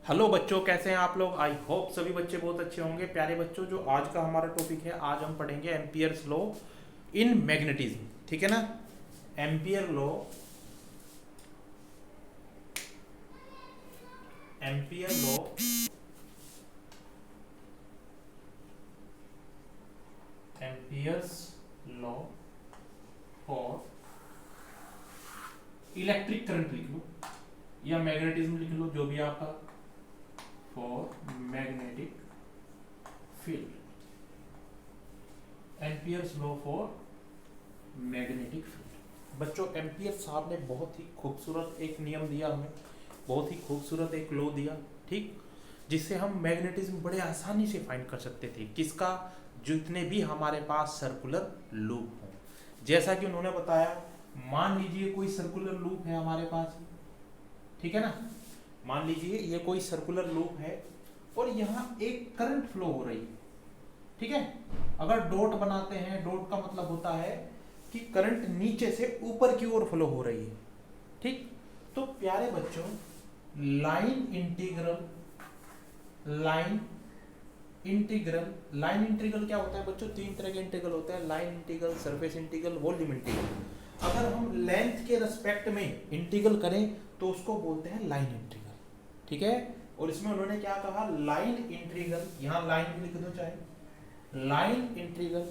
Hello बच्चों, कैसे हैं आप लोग। आई होप सभी बच्चे बहुत अच्छे होंगे। प्यारे बच्चों, जो आज का हमारा टॉपिक है, आज हम पढ़ेंगे एम्पियर्स लॉ इन मैग्नेटिज्म। ठीक है ना। Ampere law, ampere law Ampere's law for electric current लिख लो या मैग्नेटिज्म लिख लो, जो भी आपका, for magnetic field. Ampere's law for magnetic field. बच्चों, एम्पियर साहब ने बहुत ही खूबसूरत एक नियम दिया हमें, बहुत ही खूबसूरत एक लॉ दिया, ठीक, जिससे हम मैग्नेटिज्म बड़े आसानी से फाइंड कर सकते थे। किसका? जितने भी हमारे पास सर्कुलर लूप हो। जैसा कि उन्होंने बताया, मान लीजिए कोई सर्कुलर लूप है हमारे पास, ठीक है ना। मान लीजिए ये कोई सर्कुलर लूप है और यहाँ एक करंट फ्लो हो रही है, ठीक है। अगर डॉट बनाते हैं, डॉट का मतलब होता है कि करंट नीचे से ऊपर की ओर फ्लो हो रही है, ठीक। तो प्यारे बच्चों, लाइन इंटीग्रल, लाइन इंटीग्रल क्या होता है बच्चों? तीन तरह के इंटीग्रल होते हैं, line integral, surface integral, volume integral. अगर हम लेंथ के रिस्पेक्ट में इंटीग्रल करें तो उसको बोलते हैं लाइन इंटीग्रल, ठीक है। और इसमें उन्होंने क्या कहा? लाइन इंटीग्रल, यहाँ लाइन भी लिख दो चाहे, line integral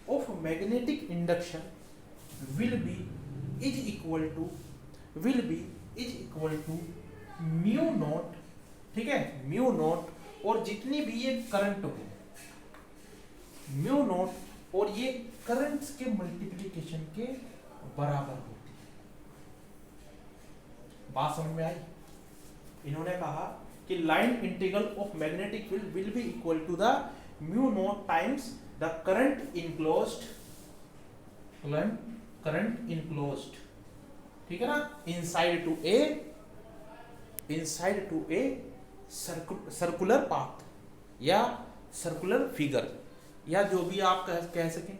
of magnetic induction will be is equal to mu naught, ठीक है, म्यू नॉट, और जितनी भी ये करंट हो, म्यू नॉट और ये करंट्स के मल्टीप्लिकेशन के बराबर होती है। बात समझ में आई? इन्होंने कहा कि line integral of magnetic field will be equal to the mu naught times the current enclosed, ठीक है ना, inside to a circular path या सर्कुलर फिगर, या जो भी आप कह सकें,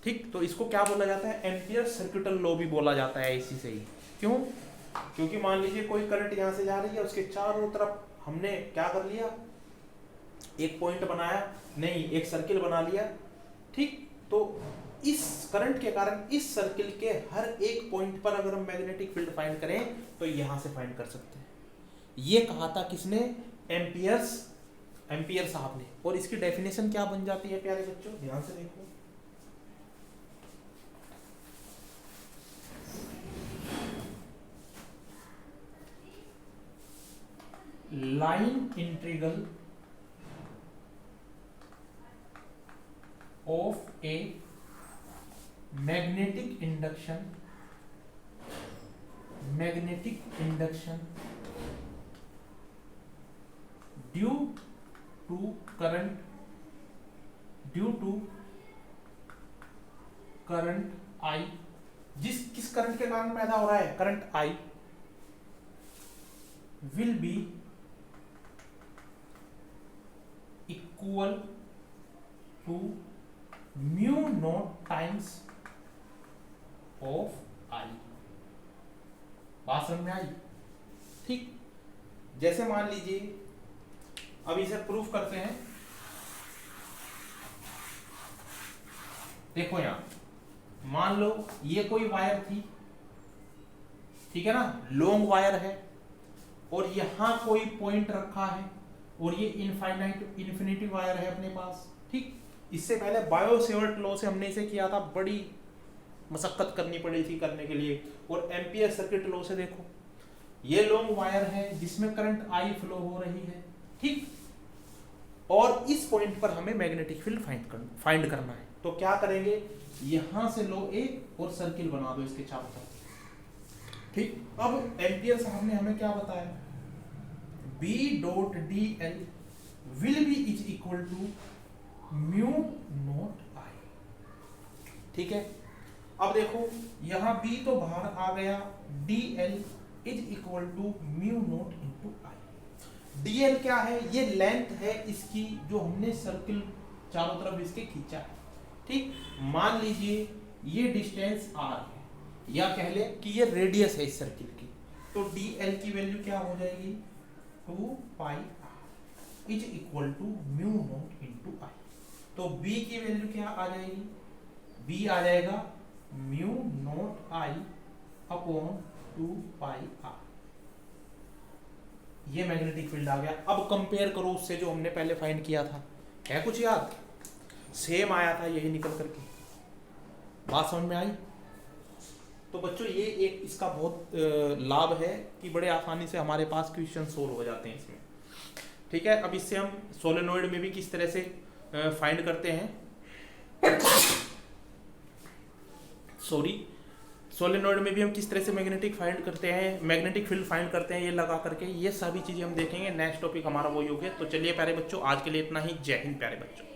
ठीक। तो इसको क्या बोला जाता है? एम्पियर सर्किटल लॉ भी बोला जाता है इसी से ही। क्यों? क्योंकि मान लीजिए कोई करंट यहां से जा रही है, उसके चारों तरफ हमने क्या कर लिया? एक पॉइंट बनाया, नहीं, एक सर्किल बना लिया, ठीक। तो इस करंट के कारण इस सर्किल के हर एक पॉइंट पर अगर हम मैग्नेटिक फील्ड फाइंड करें तो यहां से फाइंड कर सकते हैं। ये कहा था किसने? एम्पियर साहब ने। और इसकी डेफिनेशन क्या बन जाती है प्यारे बच्चों? ध्यान से देखो, line integral of a magnetic induction due to current I, किस करंट के कारण पैदा हो रहा है? Current I, will be equal to mu naught times of I. बात समझ में आई? ठीक। जैसे मान लीजिए, अब इसे प्रूफ करते हैं। देखो यहां मान लो ये कोई वायर थी, ठीक है ना, लॉन्ग वायर है, और यहां कोई पॉइंट रखा है, और ये इन्फिनिटी वायर है अपने पास, ठीक। इससे पहले बायो सेवर्ट लॉ से हमने इसे किया था, बड़ी मशक्कत करनी पड़ी थी करने के लिए। और एम्पियर सर्किट लॉ से देखो, ये लॉन्ग वायर है जिसमें करंट आई फ्लो हो रही है, ठीक। और इस पॉइंट पर हमें मैग्नेटिक फील्ड फाइंड करना है। तो क्या करेंगे? यहां से लो एक और सर्किल बना दो इसके चारों तरफ, ठीक। अब एम्पियर साहब ने हमें क्या बताया? B dot d l will be is equal to mu naught I, ठीक है। अब देखो यहां B तो बाहर आ गया, D L is equal to mu naught into I. D L क्या है? ये लेंथ है इसकी, जो हमने सर्किल चारों तरफ इसके खींचा है, ठीक। मान लीजिए ये डिस्टेंस r है, या कह ले कि ये रेडियस है इस सर्किल की, तो डी एल की वैल्यू क्या हो जाएगी? 2 pi r is equal to mu naught into I. तो बी की वैल्यू क्या आ जाएगी, बी आ जाएगा mu naught I upon 2 pi R. ये मैग्नेटिक फील्ड आ गया। अब कंपेयर करो उससे जो हमने पहले फाइंड किया था, है कुछ याद? सेम आया था यही निकल करके। बात समझ में आई? तो बच्चों ये एक इसका बहुत लाभ है कि बड़े आसानी से हमारे पास क्वेश्चन सोल्व हो जाते हैं इसमें। ठीक है, अब इससे हम सोलेनोइड में भी किस तरह से फाइंड करते हैं, सोलेनोइड में भी हम किस तरह से मैग्नेटिक फाइंड करते हैं, मैग्नेटिक फील्ड फाइंड करते हैं ये लगा करके, ये सभी चीजें हम देखेंगे। नेक्स्ट टॉपिक हमारा वही हो गया। तो चलिए प्यारे बच्चों, आज के लिए इतना ही। जय हिंद प्यारे बच्चों।